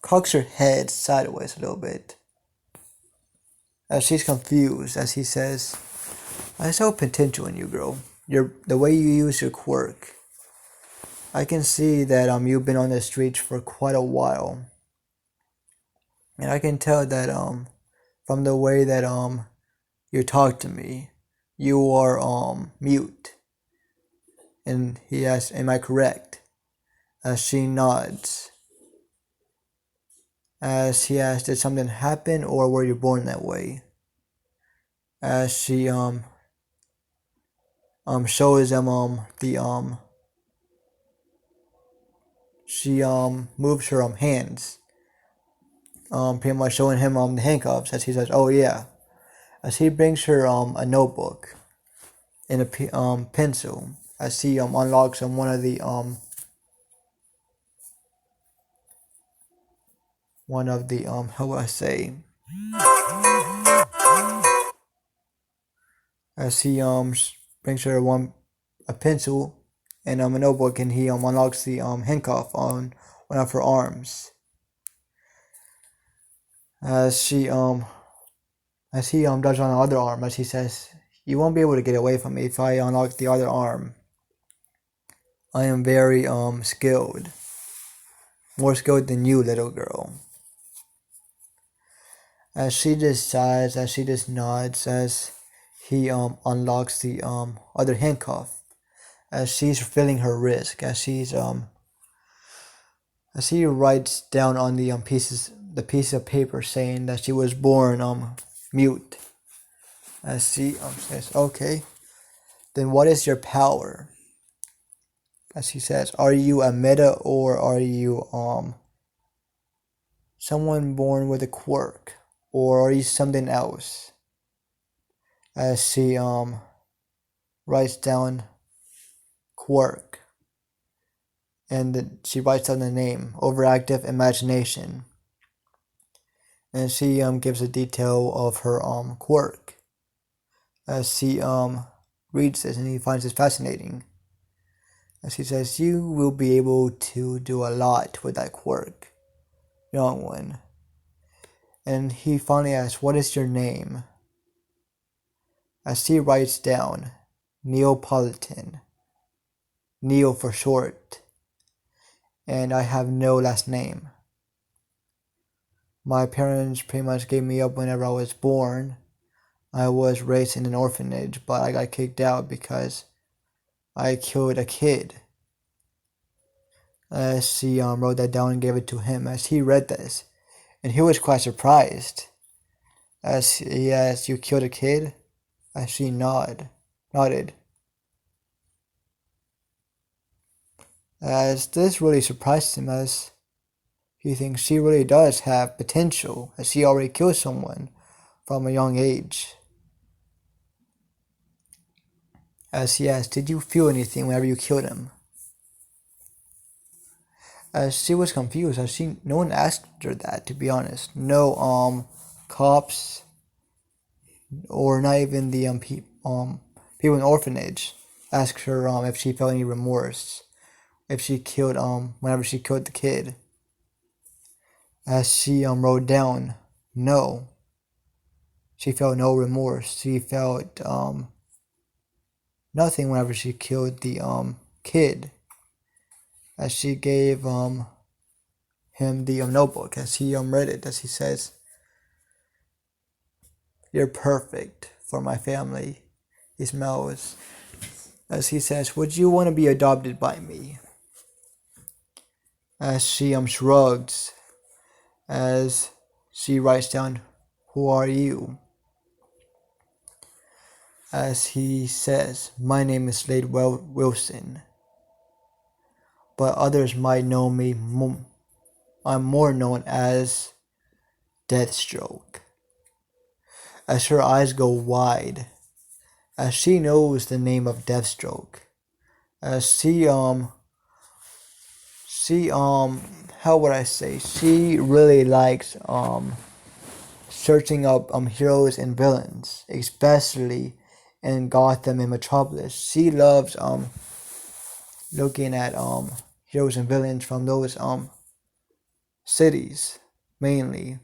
cocks her head sideways a little bit, as she's confused. As he says, "I saw potential in you, girl. The way you use your quirk. I can see that you've been on the streets for quite a while, and I can tell that from the way that you talk to me, you are mute." And he asks, "Am I correct?" As she nods. As he asks, "Did something happen, or were you born that way?" As she shows him the she moves her hands, pretty much showing him the handcuffs. As he says, "Oh yeah." As he brings her a notebook and a pencil. As he unlocks one of the how would I say, as he brings her a pencil and a notebook, and he unlocks the handcuff on one of her arms. As she as he does on the other arm, as he says, "You won't be able to get away from me if I unlock the other arm. I am very skilled, more skilled than you, little girl." As she just sighs, as she just nods, as he unlocks the other handcuff, as she's feeling her wrist, as he writes down on the piece of paper saying that she was born mute. As she says, "Okay, then what is your power?" As he says, "Are you a meta, or are you someone born with a quirk, or are you something else?" As she writes down quirk, and she writes down the name, overactive imagination. And she gives a detail of her quirk. As she reads this, and he finds it fascinating. As he says, "You will be able to do a lot with that quirk, young one." And he finally asks, "What is your name?" As she writes down, "Neapolitan," Neo for short, and I have no last name. My parents pretty much gave me up whenever I was born. I was raised in an orphanage, but I got kicked out because I killed a kid." As she wrote that down and gave it to him, as he read this, and he was quite surprised. As he asked, "You killed a kid?" As she nodded. As this really surprised him, as he thinks she really does have potential, as she already killed someone from a young age. As he asked, "Did you feel anything whenever you killed him?" As she was confused, as no one asked her that, to be honest. No cops, or not even the people in the orphanage asked her if she felt any remorse if she killed whenever she killed the kid. As she wrote down, "No." she felt no remorse. She felt nothing whenever she killed the kid, as she gave him the notebook, as he read it, as he says, "You're perfect for my family." He smiles as he says, "Would you want to be adopted by me?" As she shrugs, as she writes down, "Who are you?" As he says, "My name is Slade Wilson, but others might know me. I'm more known as Deathstroke." As her eyes go wide, as she knows the name of Deathstroke, as she how would I say, she really likes searching up heroes and villains, especially in Gotham and Metropolis. She loves looking at heroes and villains from those cities mainly.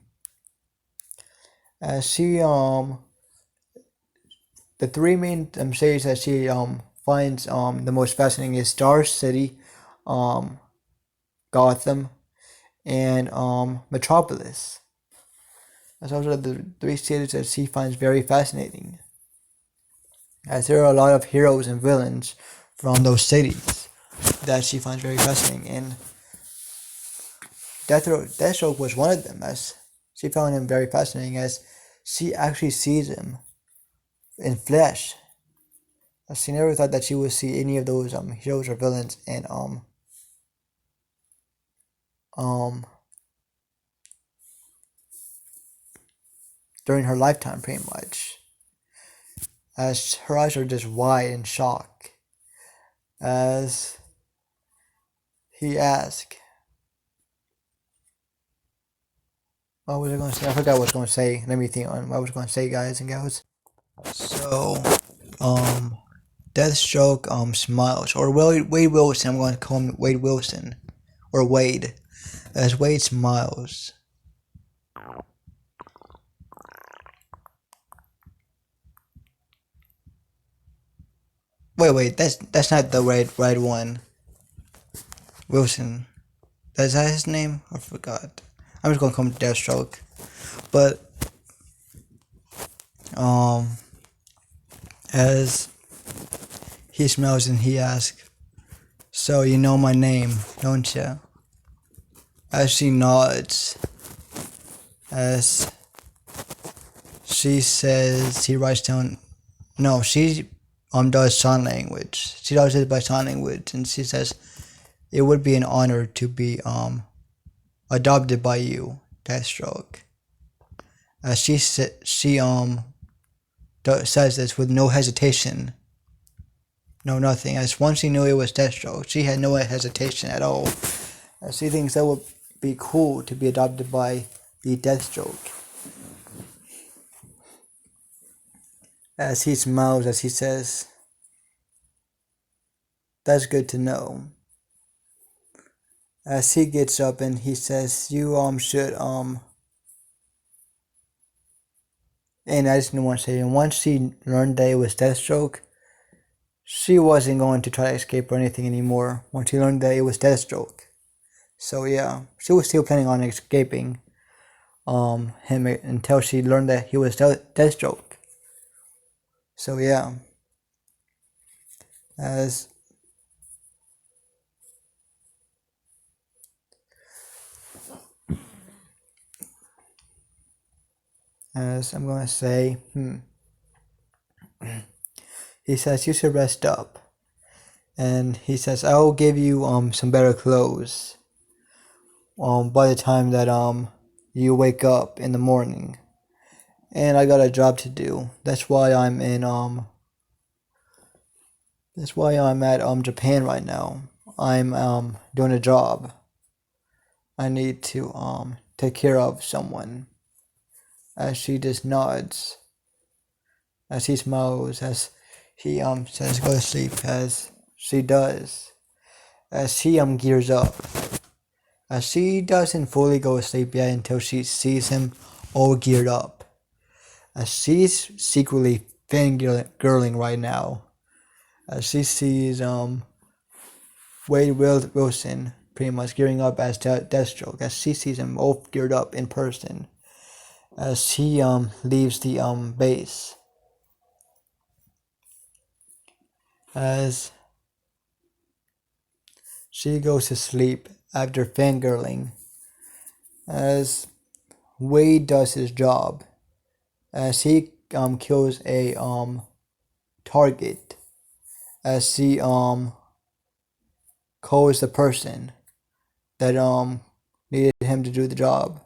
As she the three main cities that she finds the most fascinating is Star City, um Gotham, and Metropolis. That's also the three cities that she finds very fascinating, as there are a lot of heroes and villains from those cities that she finds very fascinating. And Deathstroke was one of them, as she found him very fascinating, as she actually sees him in flesh. As she never thought that she would see any of those heroes or villains in um during her lifetime, pretty much. As her eyes are just wide in shock, as he asks, what was I going to say? I forgot what I was going to say. Let me think on what I was going to say, guys and gals. So, um, Deathstroke smiles, or Wade Wilson. I'm going to call him Wade Wilson, or Wade, as Wade smiles. Wait, that's not the right one. Wilson. Is that his name? I forgot. I'm just gonna call him Deathstroke. But as he smiles and he asks, "So you know my name, don't you?" As she nods, as she says, he writes down. No, she does sign language. She does it by sign language, and she says, "It would be an honor to be adopted by you, Deathstroke." As she says this with no hesitation, no nothing. As once she knew it was Deathstroke, she had no hesitation at all. As she thinks that would be cool to be adopted by the Deathstroke. As he smiles, as he says, "That's good to know." As he gets up and he says, "You should and I just didn't want to say, and once she learned that it was Deathstroke, she wasn't going to try to escape or anything anymore. Once she learned that it was Deathstroke. So yeah, she was still planning on escaping him until she learned that he was Deathstroke. So yeah, as I'm gonna say, he says you should rest up, and he says I'll give you some better clothes by the time that you wake up in the morning, and I got a job to do. That's why I'm in That's why I'm at Japan right now. I'm doing a job. I need to take care of someone. As she just nods, as he smiles, as he says go to sleep, as she does, as he gears up, as she doesn't fully go to sleep yet until she sees him all geared up, as she's secretly fangirling right now, as she sees Wade Wilson pretty much gearing up as Deathstroke, as she sees him all geared up in person, as he leaves the base, as she goes to sleep after fangirling, as Wade does his job, as he kills a target, as he calls the person that needed him to do the job,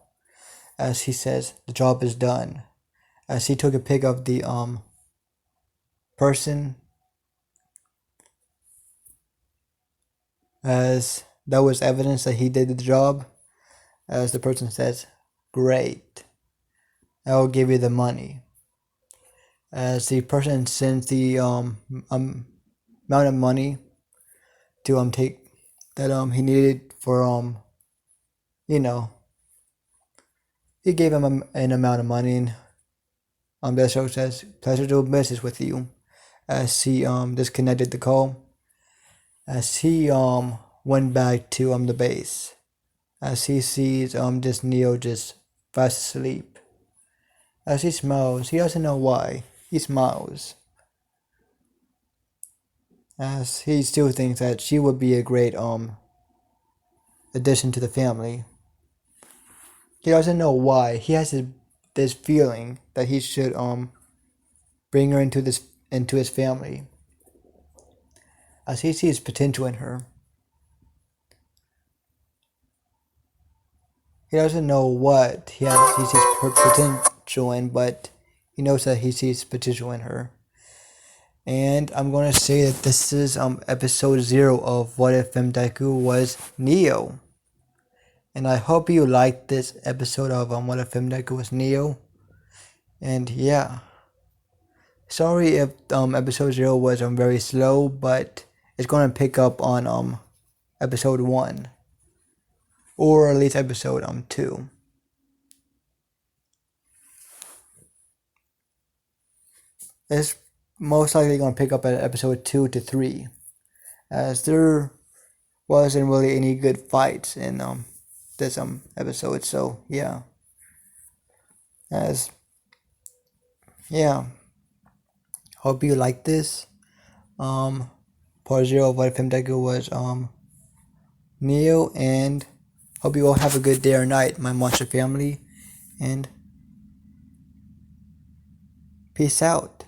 as he says the job is done, as he took a pic of the person, as that was evidence that he did the job, as the person says, great, I'll give you the money, as the person sends the amount of money to take that he needed for you know, he gave him an amount of money, and Deathstroke says, pleasure doing business with you, as he disconnected the call, as he went back to the base, as he sees this Neo just fast asleep, as he smiles. He doesn't know why he smiles, as he still thinks that she would be a great addition to the family. He doesn't know why. He has this feeling that he should bring her into his family, as he sees potential in her. He doesn't know what he sees potential in, but he knows that he sees potential in her. And I'm gonna say that this is episode 0 of What If Deku was Neo. And I hope you liked this episode of What If Deku was Neo. And yeah, sorry if episode 0 was very slow, but it's gonna pick up on episode 1, or at least episode 2. It's most likely gonna pick up at episode 2 to 3, as there wasn't really any good fights in this episode. So yeah, as yeah, hope you like this. Part 0 of What If Deku was Neo, and hope you all have a good day or night, my monster family, and peace out.